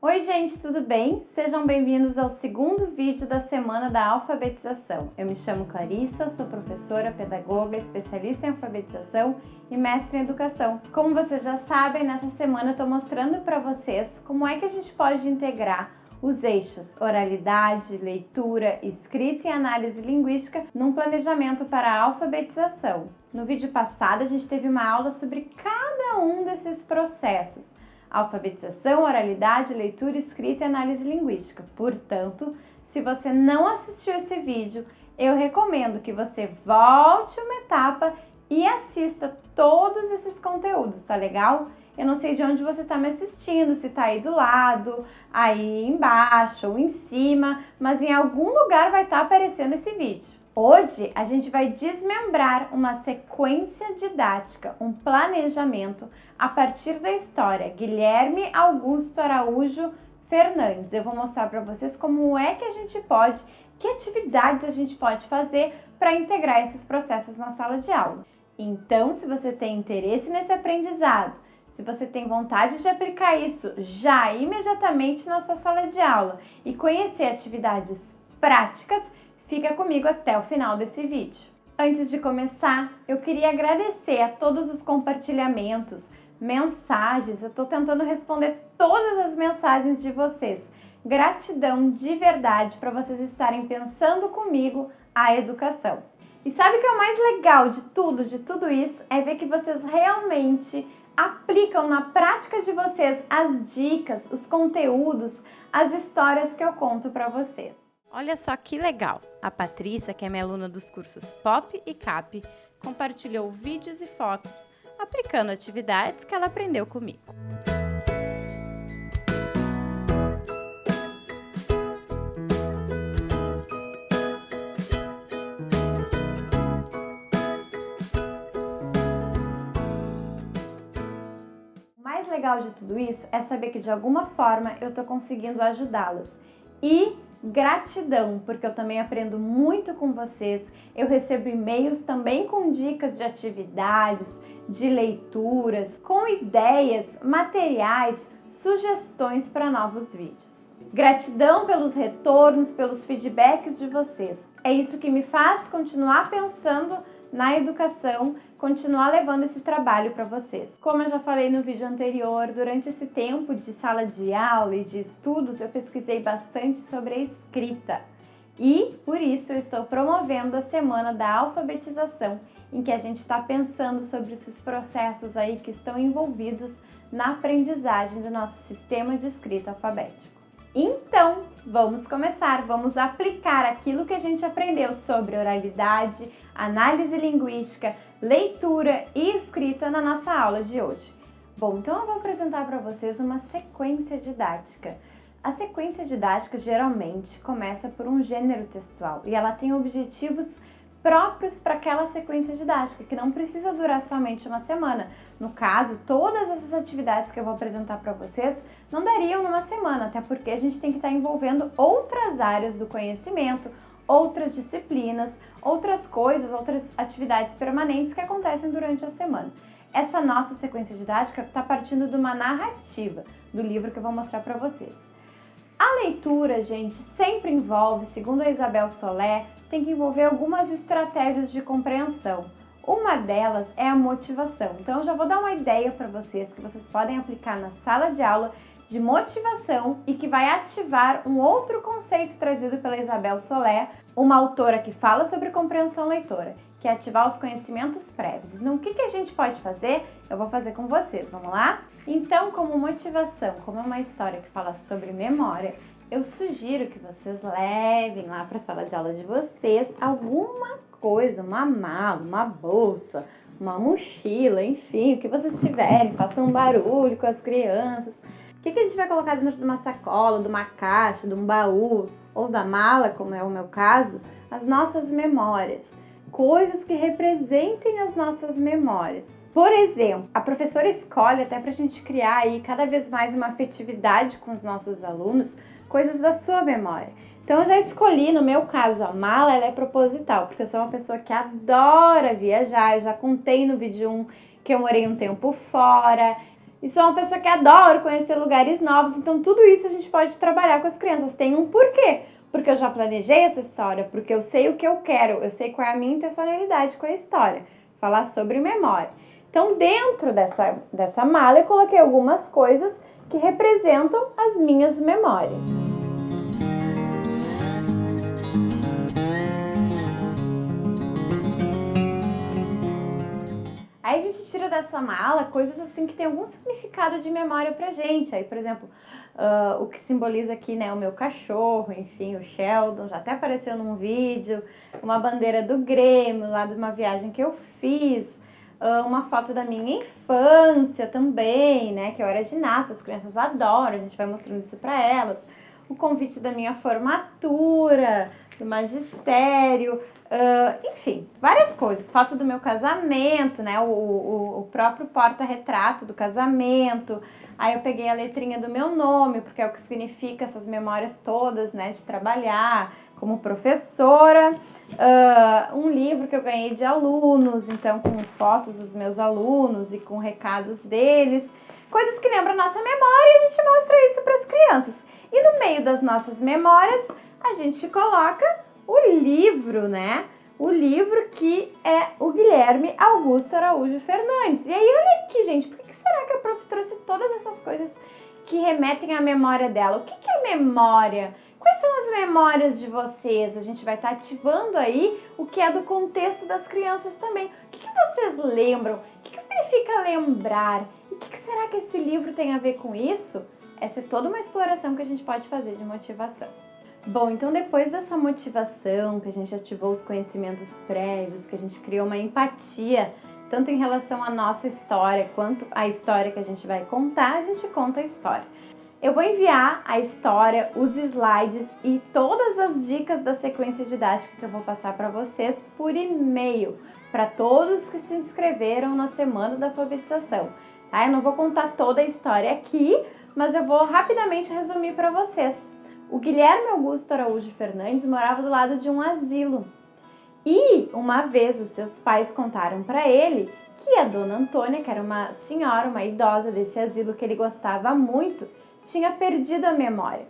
Oi gente, tudo bem? Sejam bem-vindos ao segundo vídeo da semana da alfabetização. Eu me chamo Clarissa, sou professora, pedagoga, especialista em alfabetização e mestre em educação. Como vocês já sabem, nessa semana eu estou mostrando para vocês como é que a gente pode integrar os eixos oralidade, leitura, escrita e análise linguística num planejamento para a alfabetização. No vídeo passado a gente teve uma aula sobre cada um desses processos: alfabetização, oralidade, leitura, escrita e análise linguística. Portanto, se você não assistiu esse vídeo, eu recomendo que você volte uma etapa e assista todos esses conteúdos, tá legal? Eu não sei de onde você está me assistindo, se está aí do lado, aí embaixo ou em cima, mas em algum lugar vai estar aparecendo esse vídeo. Hoje a gente vai desmembrar uma sequência didática, um planejamento a partir da história Guilherme Augusto Araújo Fernandes. Eu vou mostrar para vocês como é que a gente pode, que atividades a gente pode fazer para integrar esses processos na sala de aula. Então, se você tem interesse nesse aprendizado, se você tem vontade de aplicar isso já imediatamente na sua sala de aula e conhecer atividades práticas, fica comigo até o final desse vídeo. Antes de começar, eu queria agradecer a todos os compartilhamentos, mensagens. Eu estou tentando responder todas as mensagens de vocês. Gratidão de verdade para vocês estarem pensando comigo a educação. E sabe o que é o mais legal de tudo isso? É ver que vocês realmente aplicam na prática de vocês as dicas, os conteúdos, as histórias que eu conto para vocês. Olha só que legal! A Patrícia, que é minha aluna dos cursos POP e CAP, compartilhou vídeos e fotos aplicando atividades que ela aprendeu comigo. O mais legal de tudo isso é saber que de alguma forma eu estou conseguindo ajudá-las. E gratidão, porque eu também aprendo muito com vocês. Eu recebo e-mails também com dicas de atividades, de leituras, com ideias, materiais, sugestões para novos vídeos. Gratidão pelos retornos, pelos feedbacks de vocês. É isso que me faz continuar pensando na educação, continuar levando esse trabalho para vocês. Como eu já falei no vídeo anterior, durante esse tempo de sala de aula e de estudos, eu pesquisei bastante sobre a escrita. E, por isso, eu estou promovendo a Semana da Alfabetização, em que a gente está pensando sobre esses processos aí que estão envolvidos na aprendizagem do nosso sistema de escrita alfabético. Então, vamos começar, vamos aplicar aquilo que a gente aprendeu sobre oralidade, análise linguística, leitura e escrita na nossa aula de hoje. Bom, então eu vou apresentar para vocês uma sequência didática. A sequência didática geralmente começa por um gênero textual e ela tem objetivos próprios para aquela sequência didática, que não precisa durar somente uma semana. No caso, todas essas atividades que eu vou apresentar para vocês não dariam numa semana, até porque a gente tem que estar envolvendo outras áreas do conhecimento, outras disciplinas, outras coisas, outras atividades permanentes que acontecem durante a semana. Essa nossa sequência didática está partindo de uma narrativa do livro que eu vou mostrar para vocês. A leitura, gente, sempre envolve, segundo a Isabel Solé, tem que envolver algumas estratégias de compreensão. Uma delas é a motivação. Então, eu já vou dar uma ideia para vocês que vocês podem aplicar na sala de aula de motivação e que vai ativar um outro conceito trazido pela Isabel Solé, uma autora que fala sobre compreensão leitora, que é ativar os conhecimentos prévios. Então, o que a gente pode fazer? Eu vou fazer com vocês, vamos lá? Então, como motivação, como é uma história que fala sobre memória, eu sugiro que vocês levem lá para a sala de aula de vocês alguma coisa, uma mala, uma bolsa, uma mochila, enfim, o que vocês tiverem, façam um barulho com as crianças. O que a gente vai colocar dentro de uma sacola, de uma caixa, de um baú ou da mala, como é o meu caso? As nossas memórias. Coisas que representem as nossas memórias. Por exemplo, a professora escolhe até para a gente criar aí cada vez mais uma afetividade com os nossos alunos, coisas da sua memória. Então eu já escolhi, no meu caso, a mala ela é proposital, porque eu sou uma pessoa que adora viajar, eu já contei no vídeo 1 que eu morei um tempo fora. e sou uma pessoa que adora conhecer lugares novos, então tudo isso a gente pode trabalhar com as crianças. Tem um porquê, porque eu já planejei essa história, porque eu sei o que eu quero, eu sei qual é a minha intencionalidade com a história, falar sobre memória. Então, dentro dessa mala, eu coloquei algumas coisas que representam as minhas memórias. Aí a gente tira dessa mala coisas assim que tem algum significado de memória pra gente. Aí, por exemplo, o que simboliza aqui, né, o meu cachorro, enfim, o Sheldon, já até apareceu num vídeo, uma bandeira do Grêmio, lá de uma viagem que eu fiz, uma foto da minha infância também, né, que eu era ginasta, as crianças adoram, a gente vai mostrando isso pra elas, o convite da minha formatura, do magistério, enfim, várias coisas, foto do meu casamento, né, o próprio porta-retrato do casamento. Aí eu peguei a letrinha do meu nome, porque é o que significa essas memórias todas, né, de trabalhar como professora. Um livro que eu ganhei de alunos, então com fotos dos meus alunos e com recados deles, coisas que lembram a nossa memória, e a gente mostra isso para as crianças. E no meio das nossas memórias, a gente coloca o livro, né? O livro que é o Guilherme Augusto Araújo Fernandes. E aí, olha aqui, gente, por que será que a prof trouxe todas essas coisas que remetem à memória dela? O que é memória? Quais são as memórias de vocês? A gente vai estar ativando aí o que é do contexto das crianças também. O que vocês lembram? O que significa lembrar? E o que será que esse livro tem a ver com isso? Essa é toda uma exploração que a gente pode fazer de motivação. Bom, então depois dessa motivação, que a gente ativou os conhecimentos prévios, que a gente criou uma empatia, tanto em relação à nossa história, quanto à história que a gente vai contar, a gente conta a história. Eu vou enviar a história, os slides e todas as dicas da sequência didática que eu vou passar para vocês por e-mail, para todos que se inscreveram na Semana da Alfabetização. Tá? Eu não vou contar toda a história aqui, mas eu vou rapidamente resumir para vocês. O Guilherme Augusto Araújo Fernandes morava do lado de um asilo. E uma vez os seus pais contaram para ele que a dona Antônia, que era uma senhora, uma idosa desse asilo que ele gostava muito, tinha perdido a memória.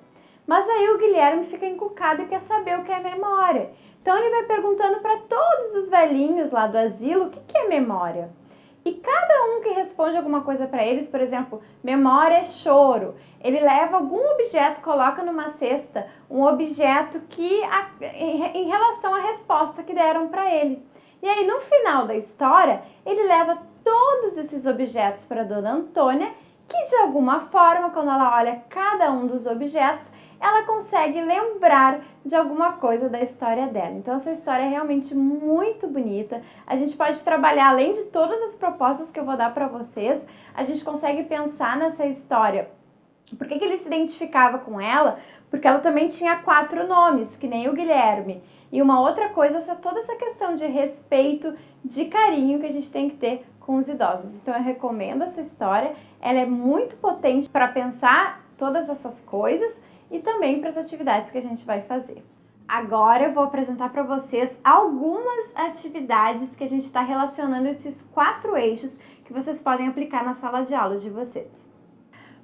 Mas aí o Guilherme fica encucado e quer saber o que é memória. Então ele vai perguntando para todos os velhinhos lá do asilo o que é memória. E cada um que responde alguma coisa para eles, por exemplo, memória é choro, ele leva algum objeto, coloca numa cesta, um objeto que em relação à resposta que deram para ele. E aí no final da história, ele leva todos esses objetos para a dona Antônia, que de alguma forma, quando ela olha cada um dos objetos, ela consegue lembrar de alguma coisa da história dela. Então essa história é realmente muito bonita. A gente pode trabalhar, além de todas as propostas que eu vou dar para vocês, a gente consegue pensar nessa história. Por que ele se identificava com ela? Porque ela também tinha 4 nomes, que nem o Guilherme. E uma outra coisa, toda essa questão de respeito, de carinho que a gente tem que ter com os idosos. Então eu recomendo essa história, ela é muito potente para pensar todas essas coisas e também para as atividades que a gente vai fazer. Agora eu vou apresentar para vocês algumas atividades que a gente está relacionando esses 4 eixos que vocês podem aplicar na sala de aula de vocês.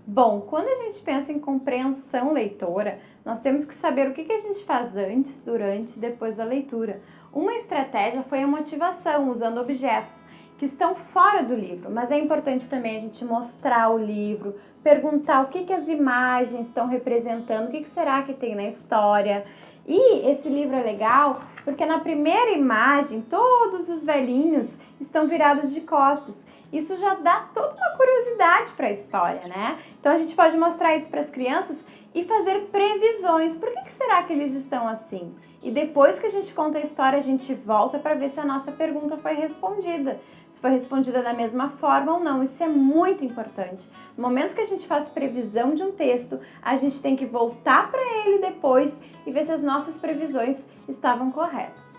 Bom, quando a gente pensa em compreensão leitora, nós temos que saber o que a gente faz antes, durante e depois da leitura. Uma estratégia foi a motivação, usando objetos que estão fora do livro, mas é importante também a gente mostrar o livro, perguntar o que as imagens estão representando, o que será que tem na história. E esse livro é legal porque na primeira imagem todos os velhinhos estão virados de costas. Isso já dá toda uma curiosidade para a história, né? Então a gente pode mostrar isso para as crianças e fazer previsões. Por que será que eles estão assim? E depois que a gente conta a história, a gente volta para ver se a nossa pergunta foi respondida. Se foi respondida da mesma forma ou não. Isso é muito importante. No momento que a gente faz previsão de um texto, a gente tem que voltar para ele depois e ver se as nossas previsões estavam corretas.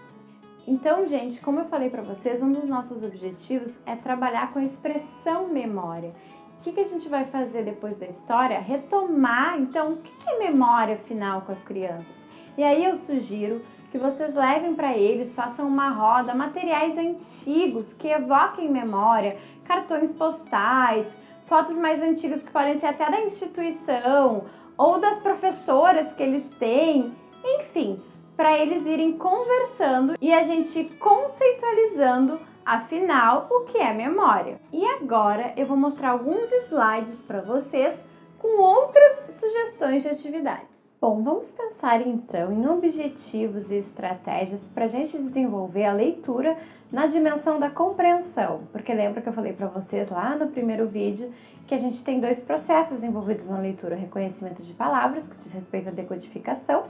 Então, gente, como eu falei para vocês, um dos nossos objetivos é trabalhar com a expressão memória. O que a gente vai fazer depois da história? Retomar, então, o que é memória final com as crianças? E aí eu sugiro que vocês levem para eles, façam uma roda, materiais antigos que evoquem memória, cartões postais, fotos mais antigas que podem ser até da instituição ou das professoras que eles têm, enfim, para eles irem conversando e a gente conceitualizando, afinal, o que é memória. E agora eu vou mostrar alguns slides para vocês com outras sugestões de atividades. Bom, vamos pensar então em objetivos e estratégias para a gente desenvolver a leitura na dimensão da compreensão, porque lembra que eu falei para vocês lá no primeiro vídeo que a gente tem dois processos envolvidos na leitura, o reconhecimento de palavras, que diz respeito à decodificação,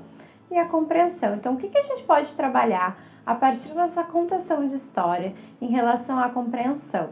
e a compreensão. Então, o que a gente pode trabalhar a partir dessa contação de história em relação à compreensão?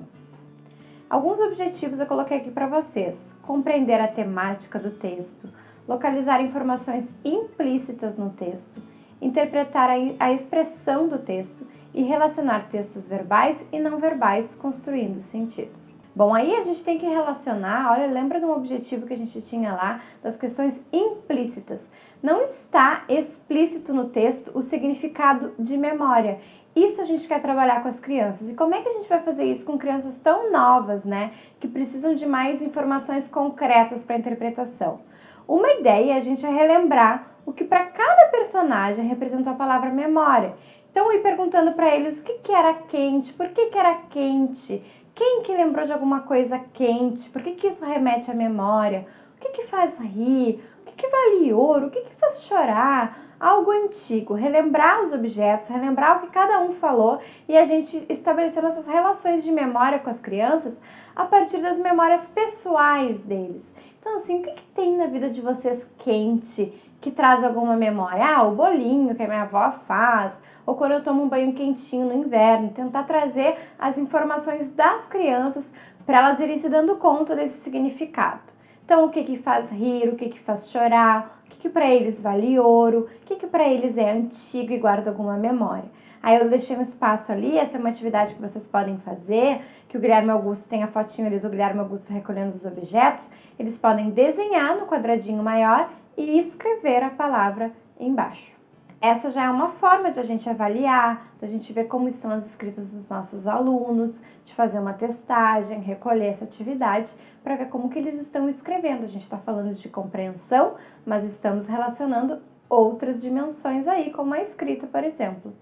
Alguns objetivos eu coloquei aqui para vocês: compreender a temática do texto, localizar informações implícitas no texto, interpretar a expressão do texto e relacionar textos verbais e não verbais, construindo sentidos. Bom, aí a gente tem que relacionar, olha, lembra de um objetivo que a gente tinha lá, das questões implícitas. Não está explícito no texto o significado de memória. Isso a gente quer trabalhar com as crianças. E como é que a gente vai fazer isso com crianças tão novas, né? Que precisam de mais informações concretas para a interpretação. Uma ideia é a gente relembrar o que para cada personagem representou a palavra memória. Então, ir perguntando para eles o que era quente, por que era quente, quem que lembrou de alguma coisa quente, por que isso remete à memória, o que faz rir, o que vale ouro, o que faz chorar, algo antigo. Relembrar os objetos, relembrar o que cada um falou e a gente estabelecendo essas relações de memória com as crianças a partir das memórias pessoais deles. Então, assim, o que tem na vida de vocês quente, que traz alguma memória? Ah, o bolinho que a minha avó faz, ou quando eu tomo um banho quentinho no inverno. Tentar trazer as informações das crianças para elas irem se dando conta desse significado. Então, o que faz rir, o que faz chorar, o que para eles vale ouro, o que para eles é antigo e guarda alguma memória. Aí eu deixei um espaço ali, essa é uma atividade que vocês podem fazer, que o Guilherme Augusto tem a fotinho ali do Guilherme Augusto recolhendo os objetos. Eles podem desenhar no quadradinho maior e escrever a palavra embaixo. Essa já é uma forma de a gente avaliar, de a gente ver como estão as escritas dos nossos alunos, de fazer uma testagem, recolher essa atividade para ver como que eles estão escrevendo. A gente está falando de compreensão, mas estamos relacionando outras dimensões aí, como a escrita, por exemplo.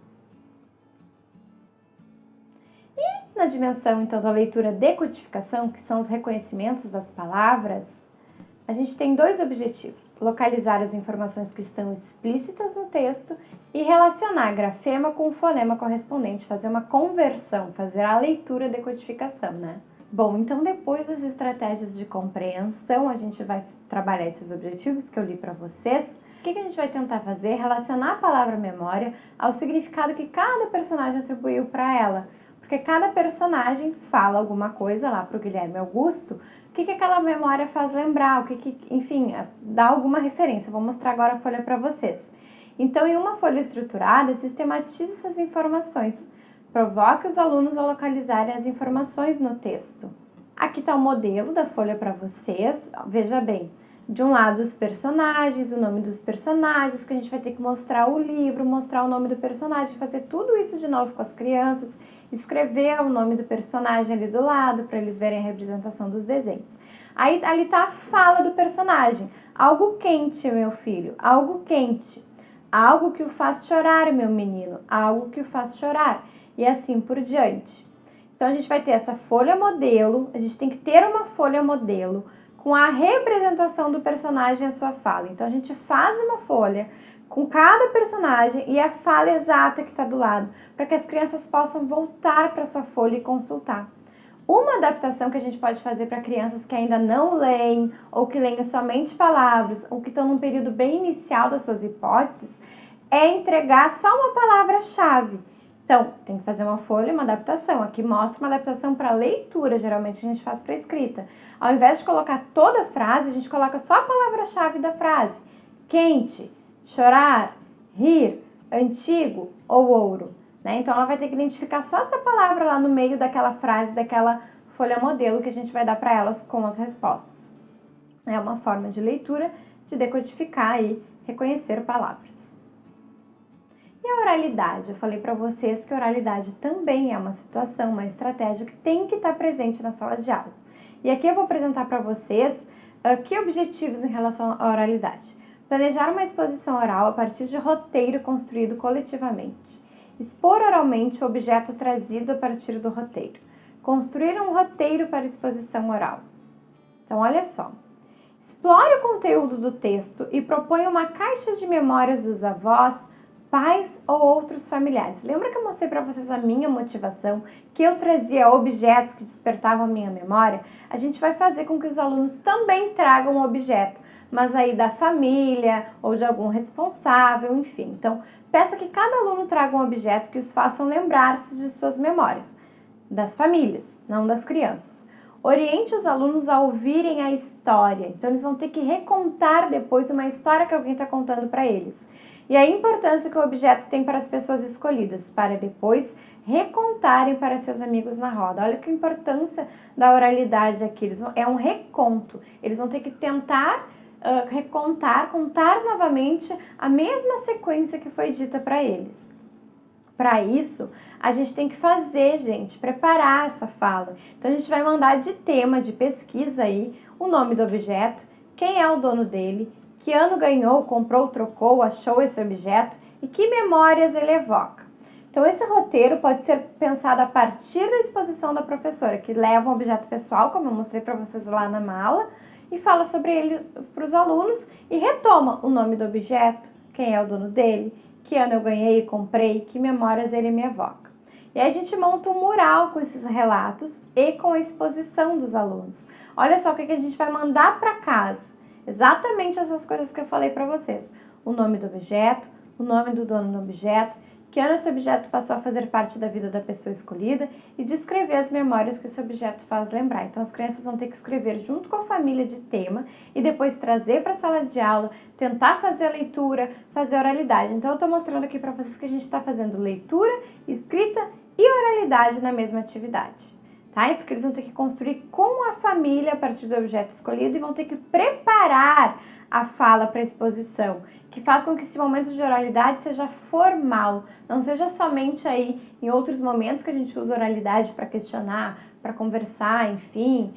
E na dimensão, então, da leitura decodificação, que são os reconhecimentos das palavras, a gente tem dois objetivos: localizar as informações que estão explícitas no texto e relacionar grafema com o fonema correspondente, fazer uma conversão, fazer a leitura decodificação, né? Bom, então depois das estratégias de compreensão, a gente vai trabalhar esses objetivos que eu li para vocês. O que a gente vai tentar fazer? Relacionar a palavra memória ao significado que cada personagem atribuiu para ela. Porque cada personagem fala alguma coisa lá para o Guilherme Augusto, o que aquela memória faz lembrar, enfim, dá alguma referência. Vou mostrar agora a folha para vocês. Então, em uma folha estruturada, sistematize essas informações. Provoque os alunos a localizarem as informações no texto. Aqui está o modelo da folha para vocês. Veja bem, de um lado os personagens, o nome dos personagens, que a gente vai ter que mostrar o livro, mostrar o nome do personagem, fazer tudo isso de novo com as crianças, escrever o nome do personagem ali do lado, para eles verem a representação dos desenhos. Aí ali está a fala do personagem. Algo quente, meu filho, algo quente. Algo que o faz chorar, meu menino, algo que o faz chorar. E assim por diante. Então, a gente vai ter essa folha modelo, a gente tem que ter uma folha modelo com a representação do personagem e a sua fala. Então, a gente faz uma folha com cada personagem e a fala exata que está do lado, para que as crianças possam voltar para essa folha e consultar. Uma adaptação que a gente pode fazer para crianças que ainda não leem, ou que leem somente palavras, ou que estão num período bem inicial das suas hipóteses, é entregar só uma palavra-chave. Então, tem que fazer uma folha, uma adaptação. Aqui mostra uma adaptação para leitura, geralmente a gente faz para escrita. Ao invés de colocar toda a frase, a gente coloca só a palavra-chave da frase. Quente, chorar, rir, antigo ou ouro. Né? Então, ela vai ter que identificar só essa palavra lá no meio daquela frase, daquela folha modelo que a gente vai dar para elas com as respostas. É uma forma de leitura, de decodificar e reconhecer palavras. E a oralidade? Eu falei para vocês que a oralidade também é uma situação, uma estratégia que tem que estar presente na sala de aula. E aqui eu vou apresentar para vocês que objetivos em relação à oralidade. Planejar uma exposição oral a partir de roteiro construído coletivamente. Expor oralmente o objeto trazido a partir do roteiro. Construir um roteiro para exposição oral. Então, olha só. Explore o conteúdo do texto e proponha uma caixa de memórias dos avós, pais ou outros familiares. Lembra que eu mostrei para vocês a minha motivação, que eu trazia objetos que despertavam a minha memória? A gente vai fazer com que os alunos também tragam um objeto, mas aí da família ou de algum responsável, enfim. Então, peça que cada aluno traga um objeto que os façam lembrar-se de suas memórias, das famílias, não das crianças. Oriente os alunos a ouvirem a história. Então, eles vão ter que recontar depois uma história que alguém está contando para eles. E a importância que o objeto tem para as pessoas escolhidas, para depois recontarem para seus amigos na roda. Olha que importância da oralidade aqui. É um reconto. Eles vão ter que tentar contar novamente a mesma sequência que foi dita para eles. Para isso, a gente tem que fazer, gente, preparar essa fala. Então, a gente vai mandar de tema, de pesquisa aí, o nome do objeto, quem é o dono dele, que ano ganhou, comprou, trocou, achou esse objeto e que memórias ele evoca. Então, esse roteiro pode ser pensado a partir da exposição da professora, que leva um objeto pessoal, como eu mostrei para vocês lá na mala, e fala sobre ele para os alunos e retoma o nome do objeto, quem é o dono dele, que ano eu ganhei e comprei, que memórias ele me evoca. E aí a gente monta um mural com esses relatos e com a exposição dos alunos. Olha só o que a gente vai mandar para casa. Exatamente essas coisas que eu falei para vocês. O nome do objeto, o nome do dono do objeto, que ano esse objeto passou a fazer parte da vida da pessoa escolhida e descrever as memórias que esse objeto faz lembrar. Então, as crianças vão ter que escrever junto com a família de tema e depois trazer para a sala de aula, tentar fazer a leitura, fazer a oralidade. Então, eu estou mostrando aqui para vocês que a gente está fazendo leitura, escrita e oralidade na mesma atividade. Tá? Porque eles vão ter que construir com a família a partir do objeto escolhido e vão ter que preparar a fala para a exposição, que faz com que esse momento de oralidade seja formal, não seja somente aí em outros momentos que a gente usa oralidade para questionar, para conversar, enfim,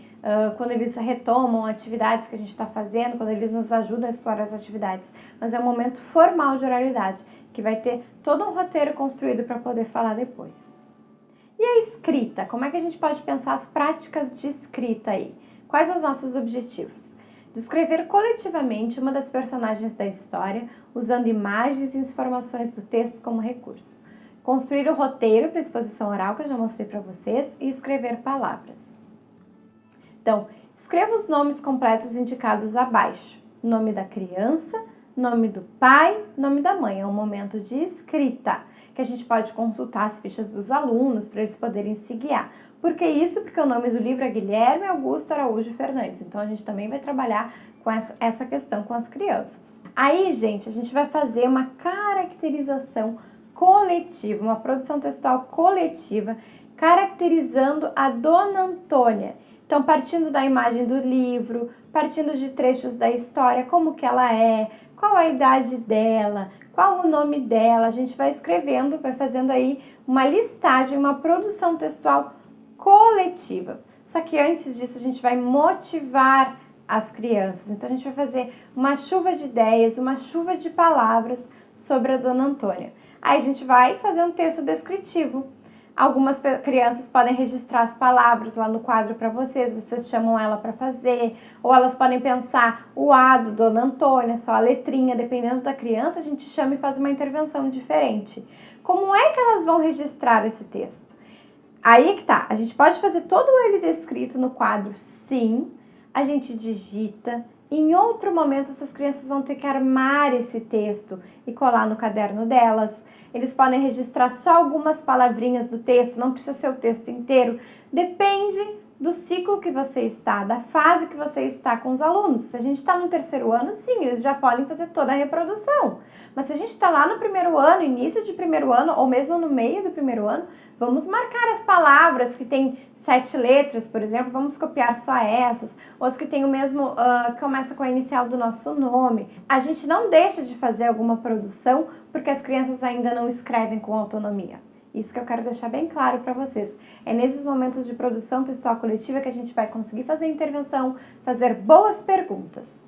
quando eles retomam atividades que a gente está fazendo, quando eles nos ajudam a explorar as atividades, mas é um momento formal de oralidade, que vai ter todo um roteiro construído para poder falar depois. E a escrita? Como é que a gente pode pensar as práticas de escrita aí? Quais são os nossos objetivos? Descrever coletivamente uma das personagens da história, usando imagens e informações do texto como recurso. Construir o roteiro para a exposição oral, que eu já mostrei para vocês, e escrever palavras. Então, escreva os nomes completos indicados abaixo. Nome da criança, nome do pai, nome da mãe. É um momento de escrita, que a gente pode consultar as fichas dos alunos para eles poderem se guiar. Por que isso? Porque o nome do livro é Guilherme Augusto Araújo Fernandes. Então, a gente também vai trabalhar com essa questão com as crianças. Aí, gente, a gente vai fazer uma caracterização coletiva, uma produção textual coletiva, caracterizando a Dona Antônia. Então, partindo da imagem do livro, partindo de trechos da história, como que ela é, qual a idade dela, qual o nome dela, a gente vai escrevendo, vai fazendo aí uma listagem, uma produção textual coletiva. Só que antes disso a gente vai motivar as crianças. Então a gente vai fazer uma chuva de ideias, uma chuva de palavras sobre a Dona Antônia. Aí a gente vai fazer um texto descritivo. Algumas crianças podem registrar as palavras lá no quadro para vocês chamam ela para fazer, ou elas podem pensar o A do Dona Antônia, só a letrinha, dependendo da criança, a gente chama e faz uma intervenção diferente. Como é que elas vão registrar esse texto? Aí é que tá, a gente pode fazer todo ele descrito no quadro, sim, a gente digita, em outro momento essas crianças vão ter que armar esse texto e colar no caderno delas. Eles podem registrar só algumas palavrinhas do texto, não precisa ser o texto inteiro, depende do ciclo que você está, da fase que você está com os alunos. Se a gente está no terceiro ano, sim, eles já podem fazer toda a reprodução. Mas se a gente está lá no primeiro ano, início de primeiro ano, ou mesmo no meio do primeiro ano, vamos marcar as palavras que têm 7 letras, por exemplo, vamos copiar só essas, ou as que têm o mesmo, começa com a inicial do nosso nome. A gente não deixa de fazer alguma produção porque as crianças ainda não escrevem com autonomia. Isso que eu quero deixar bem claro para vocês. É nesses momentos de produção textual coletiva que a gente vai conseguir fazer intervenção, fazer boas perguntas.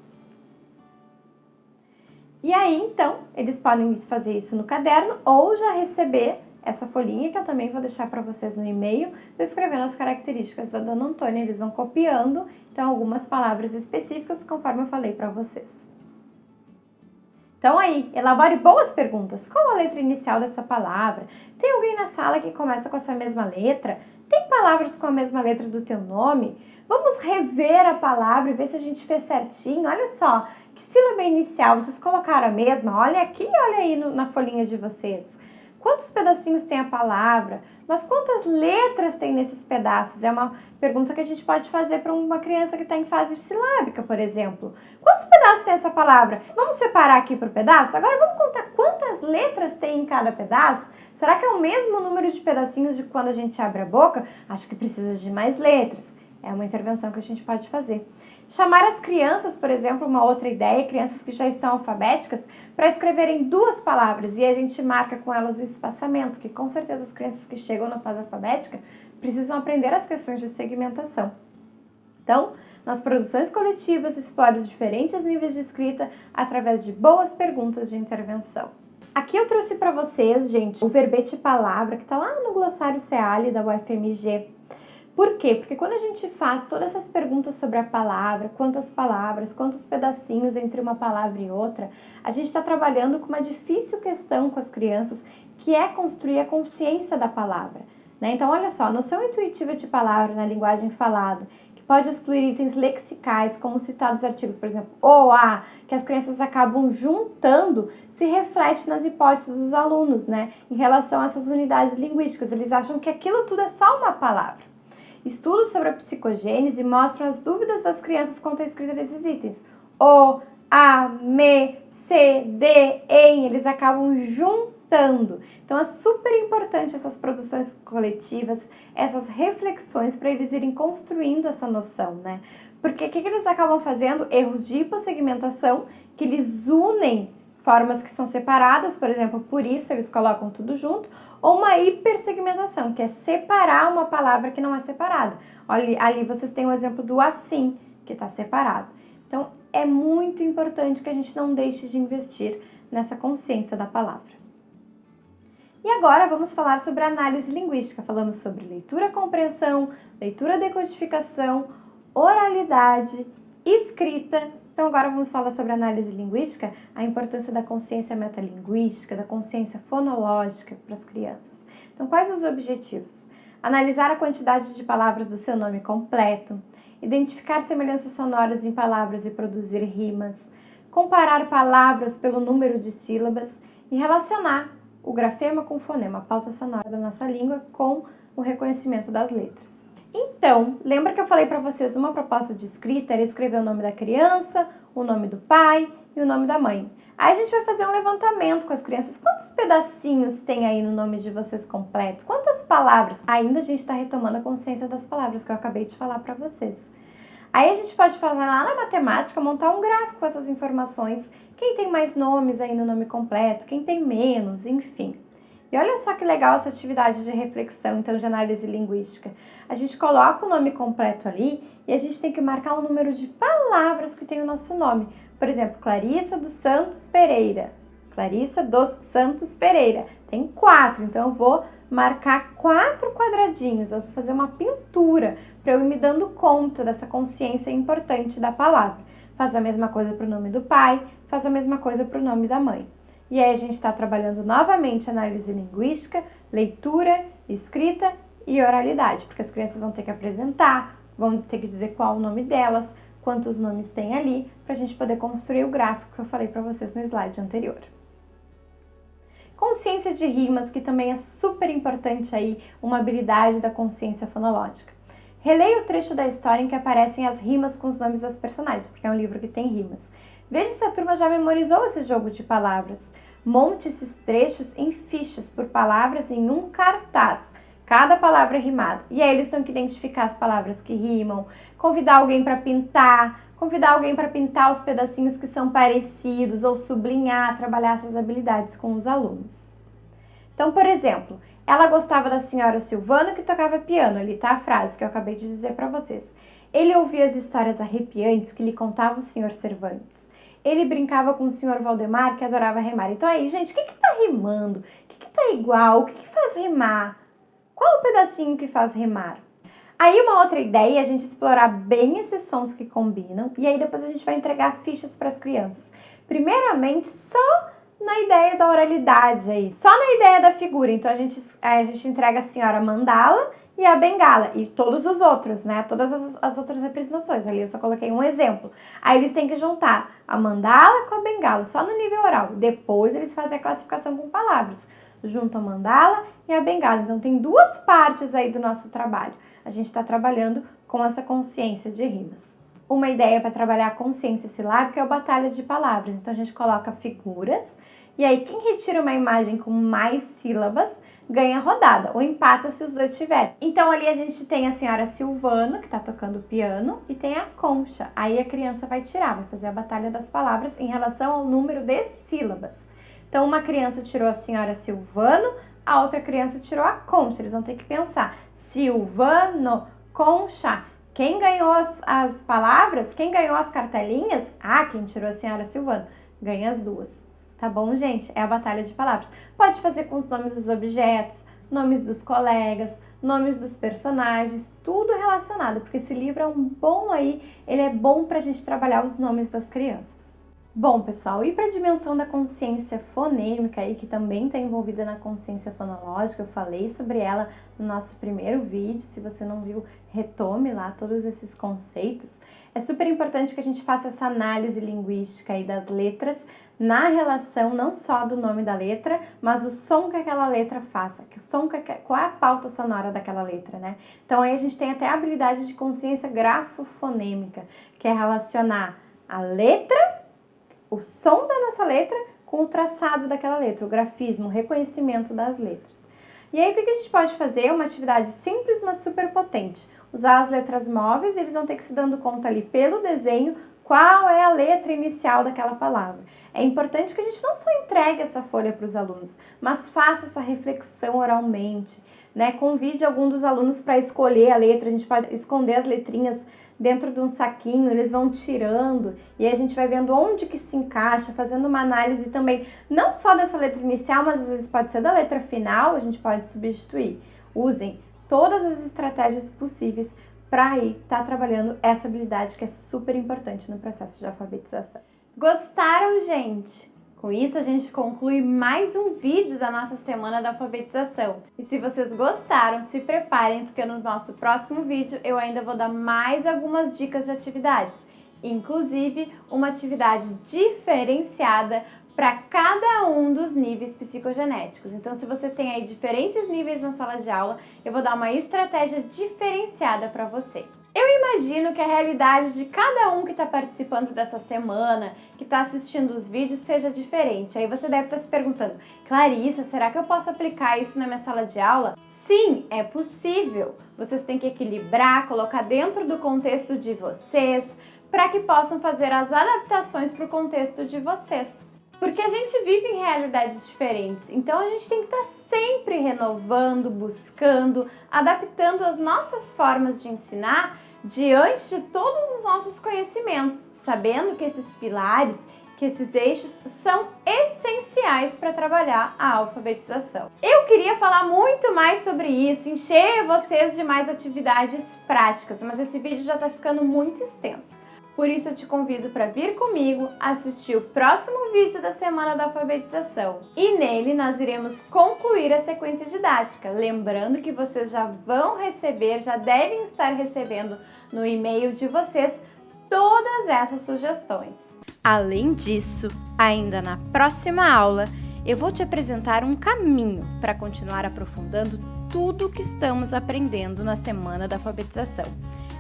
E aí, então, eles podem fazer isso no caderno ou já receber essa folhinha que eu também vou deixar para vocês no e-mail, escrevendo as características da Dona Antônia. Eles vão copiando, então, algumas palavras específicas, conforme eu falei para vocês. Então aí, elabore boas perguntas. Qual a letra inicial dessa palavra? Tem alguém na sala que começa com essa mesma letra? Tem palavras com a mesma letra do teu nome? Vamos rever a palavra e ver se a gente fez certinho. Olha só, que sílaba inicial? Vocês colocaram a mesma? Olha aqui, olha aí na folhinha de vocês. Quantos pedacinhos tem a palavra? Mas quantas letras tem nesses pedaços? É uma pergunta que a gente pode fazer para uma criança que está em fase silábica, por exemplo. Quantos pedaços tem essa palavra? Vamos separar aqui por pedaço? Agora vamos contar quantas letras tem em cada pedaço? Será que é o mesmo número de pedacinhos de quando a gente abre a boca? Acho que precisa de mais letras. É uma intervenção que a gente pode fazer. Chamar as crianças, por exemplo, uma outra ideia, crianças que já estão alfabéticas, para escreverem 2 palavras e a gente marca com elas o espaçamento, que com certeza as crianças que chegam na fase alfabética precisam aprender as questões de segmentação. Então, nas produções coletivas, explore os diferentes níveis de escrita através de boas perguntas de intervenção. Aqui eu trouxe para vocês, gente, o verbete palavra, que está lá no glossário CEALI da UFMG. Por quê? Porque quando a gente faz todas essas perguntas sobre a palavra, quantas palavras, quantos pedacinhos entre uma palavra e outra, a gente está trabalhando com uma difícil questão com as crianças, que é construir a consciência da palavra, né? Então, olha só, a noção intuitiva de palavra na linguagem falada, que pode excluir itens lexicais, como citados artigos, por exemplo, o, a, que as crianças acabam juntando, se reflete nas hipóteses dos alunos, né? Em relação a essas unidades linguísticas. Eles acham que aquilo tudo é só uma palavra. Estudos sobre a psicogênese mostram as dúvidas das crianças quanto à escrita desses itens. O, a, me, se, de, em, eles acabam juntando. Então é super importante essas produções coletivas, essas reflexões para eles irem construindo essa noção, né? Porque o que eles acabam fazendo? Erros de hipossegmentação, que eles unem formas que são separadas, por exemplo, por isso eles colocam tudo junto, ou uma hipersegmentação, que é separar uma palavra que não é separada. Olha, ali vocês têm o exemplo do assim, que está separado. Então, é muito importante que a gente não deixe de investir nessa consciência da palavra. E agora vamos falar sobre análise linguística. Falamos sobre leitura-compreensão, leitura-decodificação, oralidade, escrita. Então agora vamos falar sobre análise linguística, a importância da consciência metalinguística, da consciência fonológica para as crianças. Então quais os objetivos? Analisar a quantidade de palavras do seu nome completo, identificar semelhanças sonoras em palavras e produzir rimas, comparar palavras pelo número de sílabas e relacionar o grafema com o fonema, a pauta sonora da nossa língua com o reconhecimento das letras. Então, lembra que eu falei para vocês uma proposta de escrita era escrever o nome da criança, o nome do pai e o nome da mãe. Aí a gente vai fazer um levantamento com as crianças. Quantos pedacinhos tem aí no nome de vocês completo? Quantas palavras? Ainda a gente está retomando a consciência das palavras que eu acabei de falar para vocês. Aí a gente pode fazer lá na matemática, montar um gráfico com essas informações. Quem tem mais nomes aí no nome completo, quem tem menos, enfim. E olha só que legal essa atividade de reflexão, então, de análise linguística. A gente coloca o nome completo ali e a gente tem que marcar o número de palavras que tem o nosso nome. Por exemplo, Clarissa dos Santos Pereira. Clarissa dos Santos Pereira. Tem 4, então eu vou marcar 4 quadradinhos. Eu vou fazer uma pintura para eu ir me dando conta dessa consciência importante da palavra. Faz a mesma coisa para o nome do pai, faz a mesma coisa para o nome da mãe. E aí a gente está trabalhando novamente análise linguística, leitura, escrita e oralidade, porque as crianças vão ter que apresentar, vão ter que dizer qual o nome delas, quantos nomes tem ali, para a gente poder construir o gráfico que eu falei para vocês no slide anterior. Consciência de rimas, que também é super importante aí, uma habilidade da consciência fonológica. Releia o trecho da história em que aparecem as rimas com os nomes das personagens, porque é um livro que tem rimas. Veja se a turma já memorizou esse jogo de palavras. Monte esses trechos em fichas por palavras em um cartaz. Cada palavra é rimada. E aí eles têm que identificar as palavras que rimam, convidar alguém para pintar os pedacinhos que são parecidos ou sublinhar, trabalhar essas habilidades com os alunos. Então, por exemplo, Ela gostava da senhora Silvana que tocava piano, ali tá a frase que eu acabei de dizer para vocês. Ele ouvia as histórias arrepiantes que lhe contava o senhor Cervantes. Ele brincava com o senhor Valdemar que adorava rimar. Então aí, gente, o que tá rimando? O que tá igual? O que faz rimar? Qual o pedacinho que faz rimar? Aí uma outra ideia é a gente explorar bem esses sons que combinam e aí depois a gente vai entregar fichas para as crianças. Primeiramente, só na ideia da oralidade aí, só na ideia da figura. Então a gente entrega a senhora mandala e a bengala e todos os outros, né? Todas as outras representações. Ali eu só coloquei um exemplo. Aí eles têm que juntar a mandala com a bengala, só no nível oral. Depois eles fazem a classificação com palavras. Juntam a mandala e a bengala. Então tem duas partes aí do nosso trabalho. A gente está trabalhando com essa consciência de rimas. Uma ideia para trabalhar a consciência silábica é o batalha de palavras. Então a gente coloca figuras e aí quem retira uma imagem com mais sílabas ganha rodada ou empata se os dois tiverem. Então ali a gente tem a senhora Silvana que está tocando piano e tem a Concha. Aí a criança vai tirar, vai fazer a batalha das palavras em relação ao número de sílabas. Então uma criança tirou a senhora Silvano, a outra criança tirou a Concha. Eles vão ter que pensar Silvano, Concha. Quem ganhou as palavras? Quem ganhou as cartelinhas? Ah, quem tirou a senhora Silvana. Ganha as duas. Tá bom, gente? É a batalha de palavras. Pode fazer com os nomes dos objetos, nomes dos colegas, nomes dos personagens, tudo relacionado, porque esse livro é um bom aí, ele é bom pra gente trabalhar os nomes das crianças. Bom, pessoal, e para a dimensão da consciência fonêmica aí, que também está envolvida na consciência fonológica, eu falei sobre ela no nosso primeiro vídeo, se você não viu, retome lá todos esses conceitos. É super importante que a gente faça essa análise linguística aí das letras na relação não só do nome da letra, mas o som que aquela letra faça, qual é a pauta sonora daquela letra, né? Então aí a gente tem até a habilidade de consciência grafofonêmica, que é relacionar a letra, o som da nossa letra com o traçado daquela letra, o grafismo, o reconhecimento das letras. E aí o que a gente pode fazer? Uma atividade simples, mas super potente. Usar as letras móveis, eles vão ter que se dando conta ali pelo desenho qual é a letra inicial daquela palavra. É importante que a gente não só entregue essa folha para os alunos, mas faça essa reflexão oralmente, né? Convide algum dos alunos para escolher a letra, a gente pode esconder as letrinhas dentro de um saquinho, eles vão tirando e aí a gente vai vendo onde que se encaixa, fazendo uma análise também, não só dessa letra inicial, mas às vezes pode ser da letra final, a gente pode substituir. Usem todas as estratégias possíveis para aí estar trabalhando essa habilidade que é super importante no processo de alfabetização. Gostaram, gente? Com isso, a gente conclui mais um vídeo da nossa Semana da Alfabetização. E se vocês gostaram, se preparem, porque no nosso próximo vídeo eu ainda vou dar mais algumas dicas de atividades. Inclusive, uma atividade diferenciada para cada um dos níveis psicogenéticos. Então, se você tem aí diferentes níveis na sala de aula, eu vou dar uma estratégia diferenciada para você. Eu imagino que a realidade de cada um que está participando dessa semana, que está assistindo os vídeos, seja diferente. Aí você deve estar se perguntando, Clarissa, será que eu posso aplicar isso na minha sala de aula? Sim, é possível. Vocês têm que equilibrar, colocar dentro do contexto de vocês, para que possam fazer as adaptações para o contexto de vocês. Porque a gente vive em realidades diferentes, então a gente tem que estar sempre renovando, buscando, adaptando as nossas formas de ensinar diante de todos os nossos conhecimentos, sabendo que esses pilares, que esses eixos são essenciais para trabalhar a alfabetização. Eu queria falar muito mais sobre isso, encher vocês de mais atividades práticas, mas esse vídeo já está ficando muito extenso. Por isso eu te convido para vir comigo assistir o próximo vídeo da Semana da Alfabetização. E nele nós iremos concluir a sequência didática. Lembrando que vocês já vão receber, já devem estar recebendo no e-mail de vocês todas essas sugestões. Além disso, ainda na próxima aula, eu vou te apresentar um caminho para continuar aprofundando tudo o que estamos aprendendo na Semana da Alfabetização.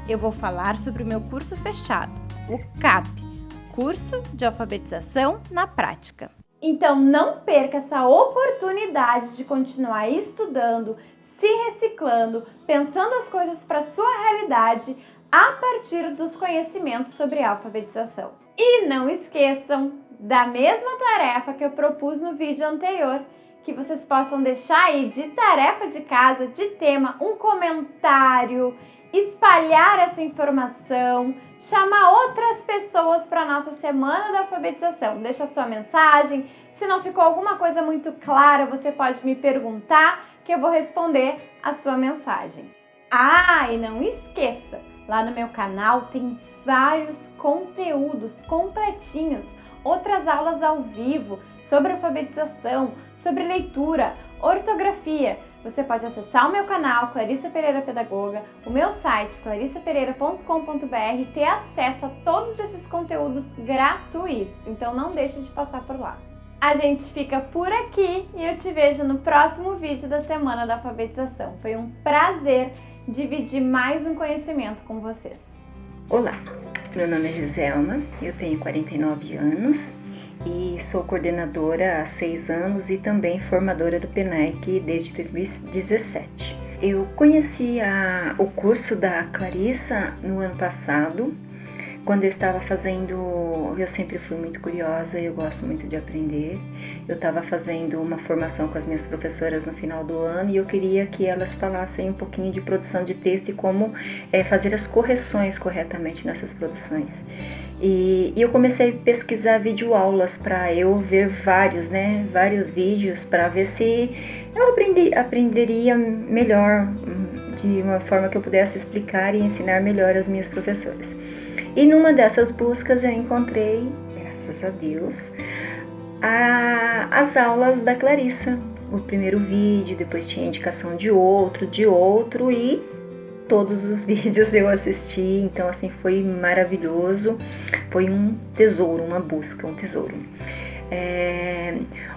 Eu vou falar sobre o meu curso fechado, o CAP, Curso de Alfabetização na Prática. Então não perca essa oportunidade de continuar estudando, se reciclando, pensando as coisas para a sua realidade a partir dos conhecimentos sobre alfabetização. E não esqueçam da mesma tarefa que eu propus no vídeo anterior, que vocês possam deixar aí de tarefa de casa, de tema, um comentário, espalhar essa informação, chamar outras pessoas para a nossa semana da alfabetização. Deixa a sua mensagem. Se não ficou alguma coisa muito clara, você pode me perguntar que eu vou responder a sua mensagem. Ah, e não esqueça, lá no meu canal tem vários conteúdos completinhos, outras aulas ao vivo sobre alfabetização, sobre leitura, ortografia. Você pode acessar o meu canal, Clarissa Pereira Pedagoga, o meu site, clarissapereira.com.br e ter acesso a todos esses conteúdos gratuitos. Então não deixe de passar por lá. A gente fica por aqui e eu te vejo no próximo vídeo da Semana da Alfabetização. Foi um prazer dividir mais um conhecimento com vocês. Olá, meu nome é Giselma, eu tenho 49 anos e sou coordenadora há 6 anos e também formadora do PENAIC desde 2017. Eu conheci o curso da Clarissa no ano passado, quando eu estava fazendo, eu sempre fui muito curiosa, eu gosto muito de aprender. Eu estava fazendo uma formação com as minhas professoras no final do ano e eu queria que elas falassem um pouquinho de produção de texto e como fazer as correções corretamente nessas produções. E eu comecei a pesquisar videoaulas para eu ver vários vídeos para ver se eu aprenderia melhor, de uma forma que eu pudesse explicar e ensinar melhor as minhas professoras. E numa dessas buscas eu encontrei, graças a Deus, as aulas da Clarissa. O primeiro vídeo, depois tinha indicação de outro e todos os vídeos eu assisti. Então assim, foi maravilhoso, foi um tesouro, uma busca, um tesouro.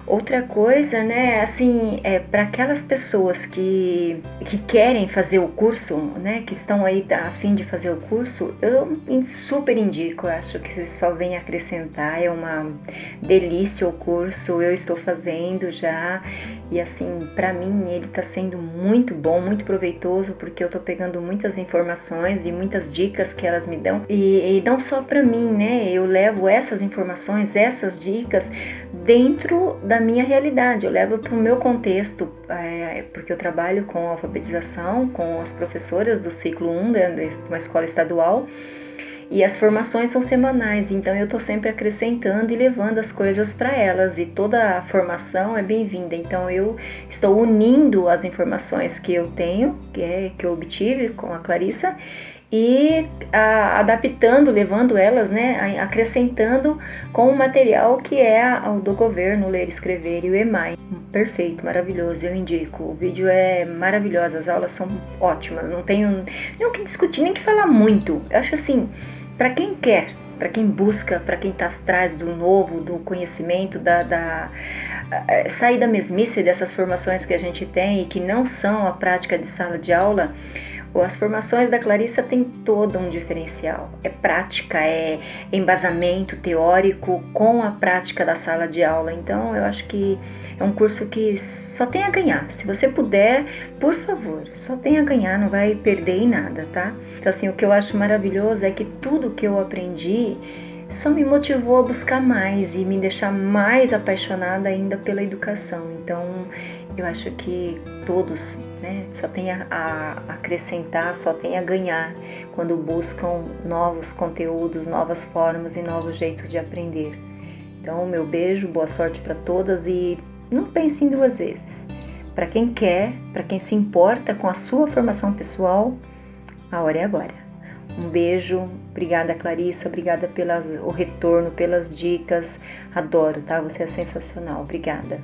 Outra coisa, né, assim, para aquelas pessoas que querem fazer o curso, né, que estão aí a fim de fazer o curso, eu super indico, eu acho que só vem acrescentar, é uma delícia o curso, eu estou fazendo já, e assim, para mim ele está sendo muito bom, muito proveitoso, porque eu estou pegando muitas informações e muitas dicas que elas me dão, e não só para mim, né, eu levo essas informações, essas dicas dentro da minha realidade, eu levo para o meu contexto, porque eu trabalho com alfabetização, com as professoras do ciclo 1 de uma escola estadual, e as formações são semanais, então eu estou sempre acrescentando e levando as coisas para elas, e toda a formação é bem-vinda. Então eu estou unindo as informações que eu tenho, que eu obtive com a Clarissa, e adaptando, levando elas, né, acrescentando com o material que é o do governo, Ler, Escrever e o EMAI. Perfeito, maravilhoso, eu indico. O vídeo é maravilhoso, as aulas são ótimas, não tenho nem o que discutir, nem o que falar muito. Eu acho assim, para quem quer, para quem busca, para quem está atrás do novo, do conhecimento, sair da mesmice dessas formações que a gente tem e que não são a prática de sala de aula, as formações da Clarissa têm todo um diferencial. É prática, é embasamento teórico com a prática da sala de aula. Então, eu acho que é um curso que só tem a ganhar. Se você puder, por favor, só tem a ganhar, não vai perder em nada, tá? Então, assim, o que eu acho maravilhoso é que tudo que eu aprendi só me motivou a buscar mais e me deixar mais apaixonada ainda pela educação. Então, eu acho que todos, né, só tem a acrescentar, só tem a ganhar quando buscam novos conteúdos, novas formas e novos jeitos de aprender. Então, meu beijo, boa sorte para todas e não pensem 2 vezes. Para quem quer, para quem se importa com a sua formação pessoal, a hora é agora. Um beijo, obrigada Clarissa, obrigada pelo retorno, pelas dicas, adoro, tá? Você é sensacional, obrigada.